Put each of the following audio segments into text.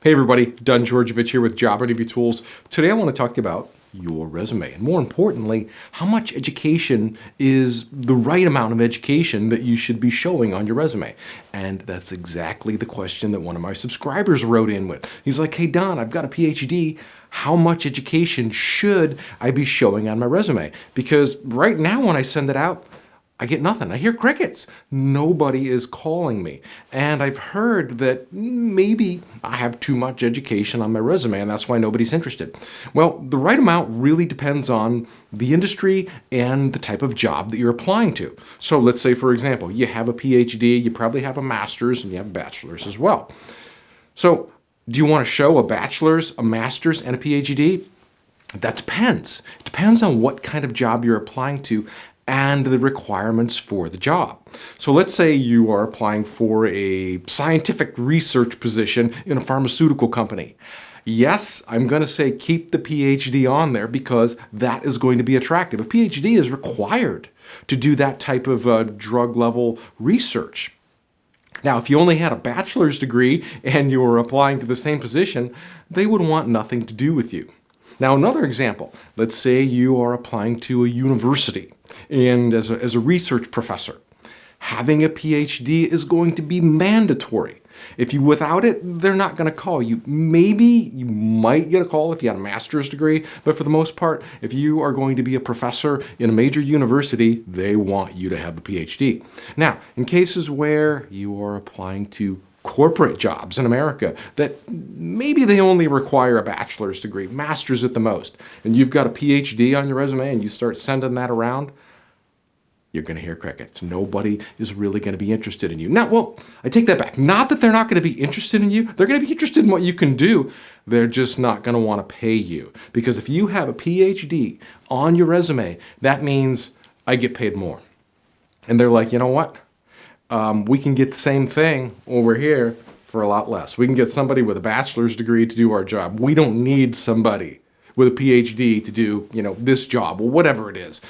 Hey everybody, Don Georgievich here with Job Interview Tools. Today I want to talk about your resume, and more importantly, how much education is the right amount of education that you should be showing on your resume. And that's exactly the question that one of my subscribers wrote in with. He's like, hey Don, I've got a PhD. How much education should I be showing on my resume? Because right now when I send it out, I get nothing. I hear crickets. Nobody is calling me. And I've heard that maybe I have too much education on my resume and that's why nobody's interested. Well, the right amount really depends on the industry and the type of job that you're applying to. So let's say, for example, you have a PhD, you probably have a master's, and you have a bachelor's as well. So do you want to show a bachelor's, a master's, and a PhD? That depends. It depends on what kind of job you're applying to and the requirements for the job. So let's say you are applying for a scientific research position in a pharmaceutical company. Yes, I'm going to say keep the PhD on there because that is going to be attractive. A PhD is required to do that type of drug level research. Now, if you only had a bachelor's degree and you were applying to the same position, they would want nothing to do with you. Now, another example, let's say you are applying to a university and as a research professor. Having a PhD is going to be mandatory. If you without it, they're not going to call you. Maybe you might get a call if you had a master's degree, but for the most part, if you are going to be a professor in a major university, they want you to have a PhD. Now, in cases where you are applying to corporate jobs in America that maybe they only require a bachelor's degree, master's at the most, and you've got a PhD on your resume and you start sending that around, you're going to hear crickets. Nobody is really going to be interested in you. Now, well, I take that back. Not that they're not going to be interested in you. They're going to be interested in what you can do. They're just not going to want to pay you. Because if you have a PhD on your resume, that means I get paid more. And they're like, you know what? We can get the same thing over here for a lot less. We can get somebody with a bachelor's degree to do our job. We don't need somebody with a PhD to do, this job or whatever it is.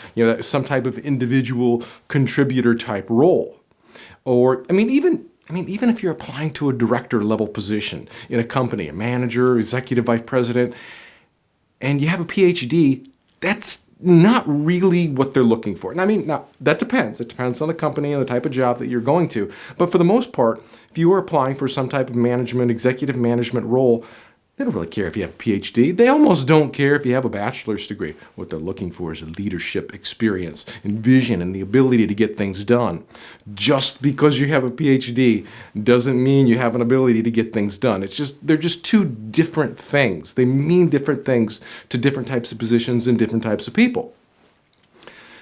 Some type of individual contributor type role. Or, even if you're applying to a director level position in a company, a manager, executive vice president, and you have a PhD, that's not really what they're looking for. And now that depends. It depends on the company and the type of job that you're going to. But for the most part, if you are applying for some type of management, executive management role, they don't really care if you have a PhD. They almost don't care if you have a bachelor's degree. What they're looking for is leadership experience and vision and the ability to get things done. Just because you have a PhD doesn't mean you have an ability to get things done. They're just two different things. They mean different things to different types of positions and different types of people.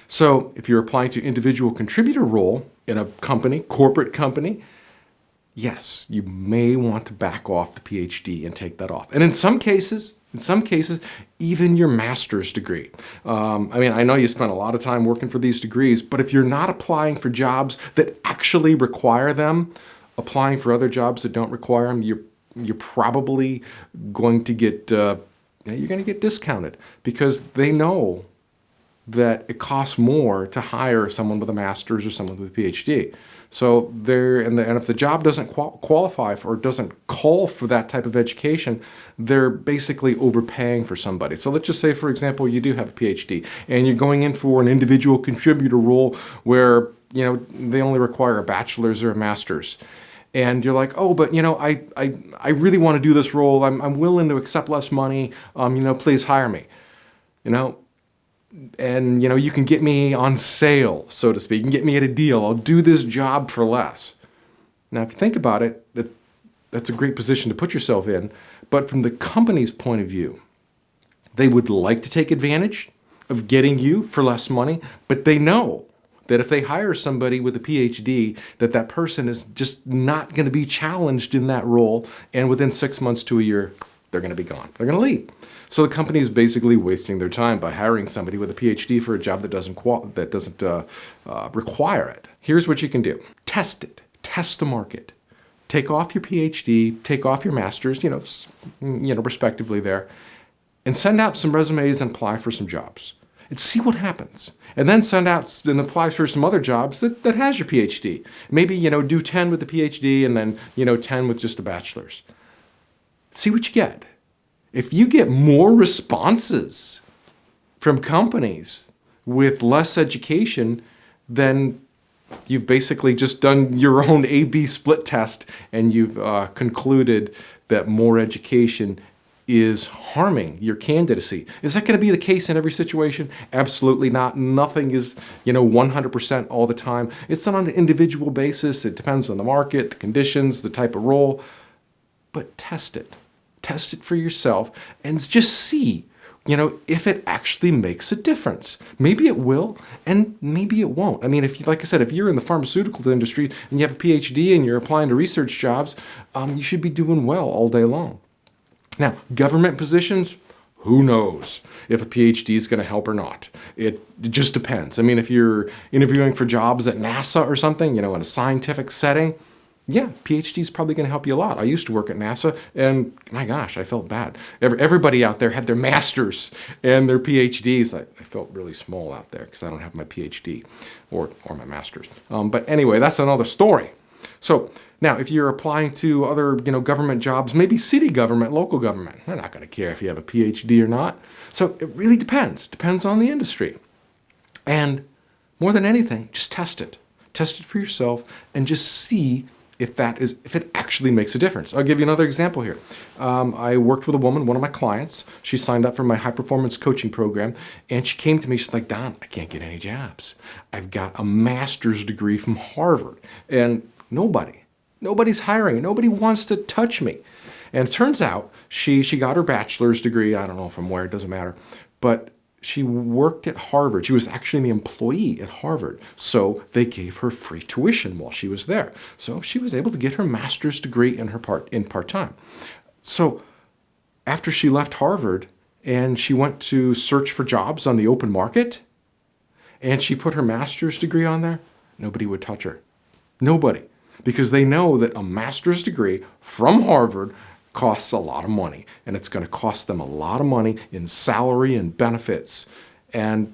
So if you're applying to individual contributor role in a company, corporate company, yes, you may want to back off the PhD and take that off. And in some cases, even your master's degree. I know you spent a lot of time working for these degrees, but if you're not applying for jobs that actually require them, applying for other jobs that don't require them, you're probably going to get discounted because they know that it costs more to hire someone with a master's or someone with a PhD. So and if the job doesn't qualify for or doesn't call for that type of education, they're basically overpaying for somebody. So let's just say, for example, you do have a PhD and you're going in for an individual contributor role where they only require a bachelor's or a master's. And you're like, oh, but I really want to do this role. I'm willing to accept less money. Please hire me. And you can get me on sale, so to speak. You can get me at a deal. I'll do this job for less. Now, if you think about it, that's a great position to put yourself in. But from the company's point of view, they would like to take advantage of getting you for less money, but they know that if they hire somebody with a PhD, that person is just not going to be challenged in that role, and within 6 months to a year, they're going to be gone. They're going to leave. So the company is basically wasting their time by hiring somebody with a PhD for a job that doesn't require it. Here's what you can do. Test it. Test the market. Take off your PhD, take off your master's, respectively there, and send out some resumes and apply for some jobs. And see what happens. And then send out and apply for some other jobs that has your PhD. Maybe, do 10 with the PhD and then, 10 with just a bachelor's. see what you get. If you get more responses from companies with less education, then you've basically just done your own A/B split test, and you've concluded that more education is harming your candidacy. Is that going to be the case in every situation? Absolutely not. Nothing is, 100% all the time. It's on an individual basis. It depends on the market, the conditions, the type of role. But test it. Test it for yourself and just see, if it actually makes a difference. Maybe it will, and maybe it won't. I mean, like I said, if you're in the pharmaceutical industry and you have a PhD and you're applying to research jobs, you should be doing well all day long. Now, government positions, who knows if a PhD is going to help or not. It just depends. I mean, if you're interviewing for jobs at NASA or something, in a scientific setting, yeah, PhD is probably going to help you a lot. I used to work at NASA, and my gosh, I felt bad. Everybody out there had their masters and their PhDs. I felt really small out there because I don't have my PhD or my master's. But anyway, that's another story. So now, if you're applying to other, government jobs, maybe city government, local government, they're not going to care if you have a PhD or not. So it really depends. Depends on the industry. And more than anything, just test it. Test it for yourself and just see if it actually makes a difference. I'll give you another example here. I worked with a woman, one of my clients. She signed up for my high performance coaching program, and she came to me. She's like, "Don, I can't get any jobs. I've got a master's degree from Harvard, and nobody's hiring. Nobody wants to touch me." And it turns out she got her bachelor's degree. I don't know from where, it doesn't matter. But she worked at Harvard. She was actually an employee at Harvard. So they gave her free tuition while she was there. So she was able to get her master's degree in part-time. So after she left Harvard and she went to search for jobs on the open market, and she put her master's degree on there, nobody would touch her. Nobody. Because they know that a master's degree from Harvard costs a lot of money, and it's going to cost them a lot of money in salary and benefits. And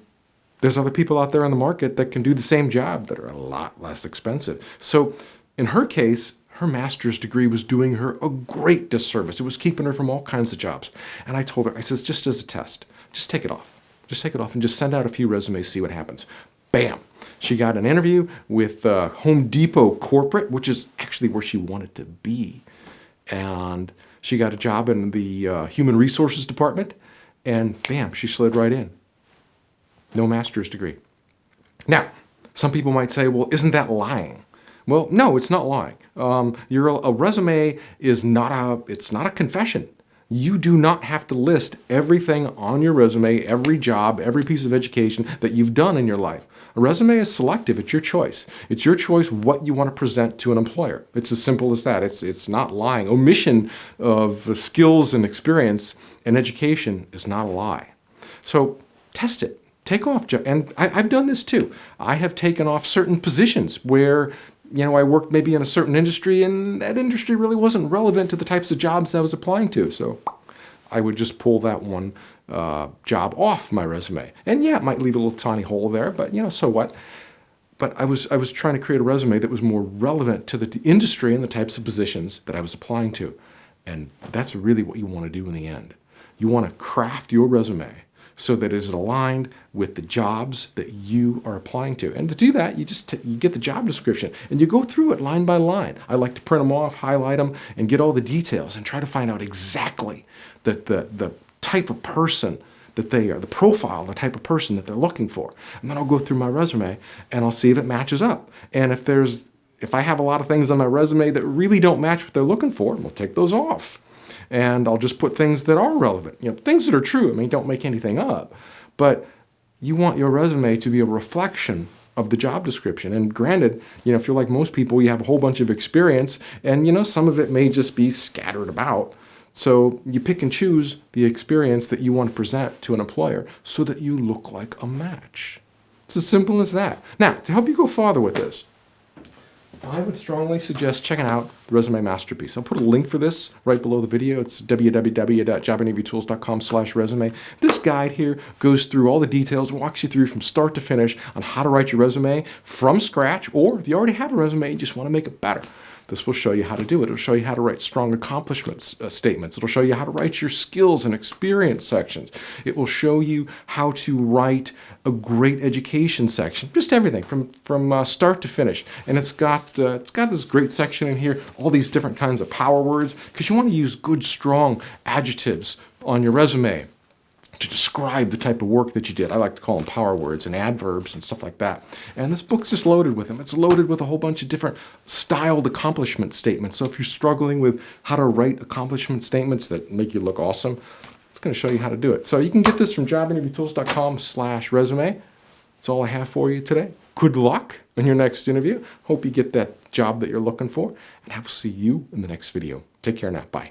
there's other people out there on the market that can do the same job that are a lot less expensive. So in her case, her master's degree was doing her a great disservice. It was keeping her from all kinds of jobs. And I told her, I says, just as a test, just take it off. Just take it off and just send out a few resumes, see what happens. Bam. She got an interview with Home Depot corporate, which is actually where she wanted to be. And she got a job in the human resources department, and bam, she slid right in. No master's degree. Now, some people might say, well, isn't that lying? Well, no, it's not lying. A resume is not a confession. You do not have to list everything on your resume, every job, every piece of education that you've done in your life. A resume is selective. It's your choice. It's your choice what you want to present to an employer. It's as simple as that. It's not lying. Omission of skills and experience and education is not a lie. So test it. Take off. And I've done this too. I have taken off certain positions where I worked maybe in a certain industry, and that industry really wasn't relevant to the types of jobs that I was applying to. So I would just pull that one job off my resume. And yeah, it might leave a little tiny hole there, but so what? But I was trying to create a resume that was more relevant to the industry and the types of positions that I was applying to. And that's really what you want to do in the end. You want to craft your resume so that it is aligned with the jobs that you are applying to. And to do that, you get the job description and you go through it line by line. I like to print them off, highlight them, and get all the details and try to find out exactly the type of person that they are, the profile, the type of person that they're looking for. And then I'll go through my resume and I'll see if it matches up. And if I have a lot of things on my resume that really don't match what they're looking for, we'll take those off. And I'll just put things that are relevant, things that are true. I mean, don't make anything up. But you want your resume to be a reflection of the job description. And granted, if you're like most people, you have a whole bunch of experience, and some of it may just be scattered about. So you pick and choose the experience that you want to present to an employer so that you look like a match. It's as simple as that. Now, to help you go farther with this, I would strongly suggest checking out the Resume Masterpiece. I'll put a link for this right below the video. It's www.jobinterviewtools.com/resume. This guide here goes through all the details, walks you through from start to finish on how to write your resume from scratch, or if you already have a resume, you just want to make it better. This will show you how to do it. It'll show you how to write strong accomplishments statements. It'll show you how to write your skills and experience sections. It will show you how to write a great education section. Just everything from start to finish. And it's got this great section in here, all these different kinds of power words, because you want to use good, strong adjectives on your resume to describe the type of work that you did. I like to call them power words and adverbs and stuff like that. And this book's just loaded with them. It's loaded with a whole bunch of different styled accomplishment statements. So if you're struggling with how to write accomplishment statements that make you look awesome, it's going to show you how to do it. So you can get this from jobinterviewtools.com/resume. That's all I have for you today. Good luck in your next interview. Hope you get that job that you're looking for. And I will see you in the next video. Take care now. Bye.